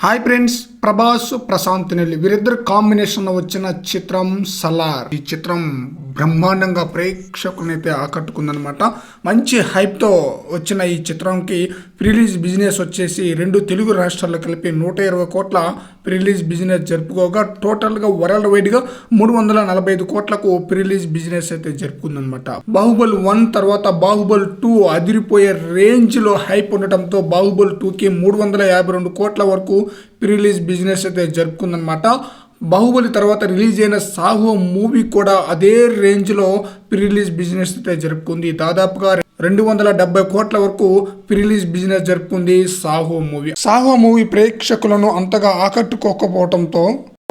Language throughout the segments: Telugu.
హాయ్ ఫ్రెండ్స్, ప్రభాస్ ప్రశాంత్ నీల్ వీరిద్దరు కాంబినేషన్లో వచ్చిన చిత్రం సలార్. ఈ చిత్రం బ్రహ్మాండంగా ప్రేక్షకులనైతే ఆకట్టుకుందనమాట. మంచి హైప్తో వచ్చిన ఈ చిత్రంకి ప్రిలీజ్ బిజినెస్ వచ్చేసి రెండు తెలుగు రాష్ట్రాల్లో కలిపి 120 కోట్ల ప్రిలీజ్ బిజినెస్ జరుపుకోగా టోటల్గా వరల్డ్ వైడ్గా 345 కోట్లకు ప్రిలీజ్ బిజినెస్ అయితే జరుపుకుందనమాట. బాహుబలి 1 తర్వాత బాహుబలి 2 అదిరిపోయే రేంజ్లో హైప్ ఉండటంతో బాహుబలి 2కి 352 కోట్ల వరకు ప్రిలీజ్ బిజినెస్ అయితే జరుపుకుందనమాట. బాహుబలి తర్వాత రిలీజ్ అయిన సాహో మూవీ కూడా అదే రేంజ్లో ప్రిలీజ్ బిజినెస్ అయితే జరుపుకుంది. దాదాపుగా 270 కోట్ల వరకు ప్రిలీజ్ బిజినెస్ జరుపుకుంది సాహో మూవీ ప్రేక్షకులను అంతగా ఆకట్టుకోకపోవడంతో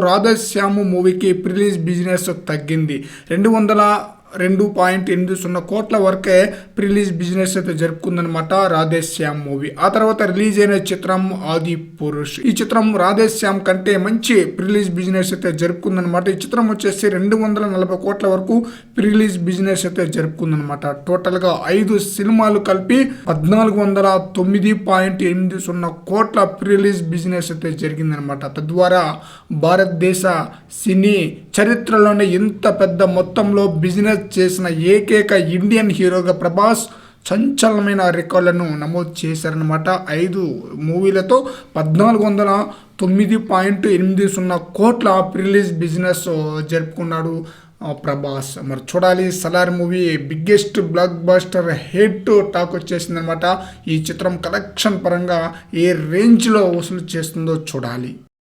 రాధేశ్యామ్ మూవీకి ప్రిలీజ్ బిజినెస్ తగ్గింది. 202.80 కోట్ల వరకే ప్రిలీజ్ బిజినెస్ అయితే జరుపుకుందనమాట రాధేశ్యామ్ మూవీ. ఆ తర్వాత రిలీజ్ అయిన చిత్రం ఆది పురుష్. ఈ చిత్రం రాధేశ్యామ్ కంటే మంచి ప్రిలీజ్ బిజినెస్ అయితే జరుపుకుందనమాట. ఈ చిత్రం వచ్చేసి 240 కోట్ల వరకు ప్రిలీజ్ బిజినెస్ అయితే జరుపుకుందనమాట. టోటల్గా 5 సినిమాలు కలిపి 1409.80 కోట్ల ప్రిలీజ్ బిజినెస్ అయితే జరిగిందనమాట. తద్వారా భారతదేశ సినీ చరిత్రలోనే ఇంత పెద్ద మొత్తంలో బిజినెస్ చేసిన ఏకైక ఇండియన్ హీరోగా ప్రభాస్ సంచలనమైన రికార్డులను నమోదు చేశారనమాట. 5 మూవీలతో 1409.80 కోట్ల ప్రిలీజ్ బిజినెస్ జరుపుకున్నాడు ప్రభాస్. మరి చూడాలి, Salaar movie biggest blockbuster hit talk వచ్చేసిందనమాట. ఈ చిత్రం కలెక్షన్ పరంగా ఏ రేంజ్లో వసూలు చేస్తుందో చూడాలి.